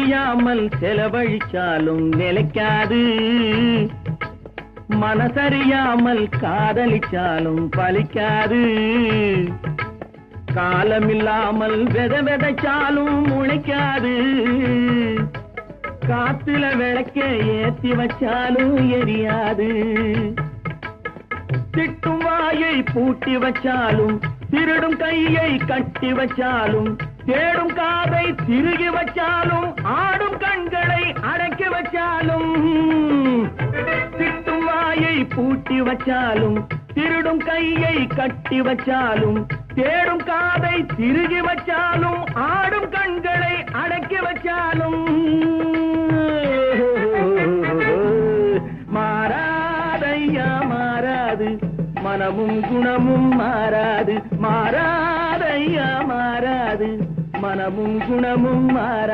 தெரியாமல் செலவழிச்சாலும் நிலைக்காது, மனசறியாமல் காதலிச்சாலும் பலிக்காது. காலமில்லாமல் விதைச்சாலும் முளைக்காது, காத்துல விளக்க ஏத்தி வச்சாலும் எரியாது. திட்டும் வாயை பூட்டி வச்சாலும், திருடும் கையை கட்டி வச்சாலும், தேடும் காதை திருகி வச்சாலும், ஆடும் கண்களை அடக்கி வச்சாலும், திட்டும் வாயை பூட்டி வச்சாலும், திருடும் கையை கட்டி வச்சாலும், தேடும் காதை திருகி வச்சாலும், ஆடும் கண்களை அடக்கி வச்சாலும் மாறாதையா மாறாது, மனமும் குணமும் மாறாது. மாறாதையா மாறாது, மனமும் குணமும் மாறாது.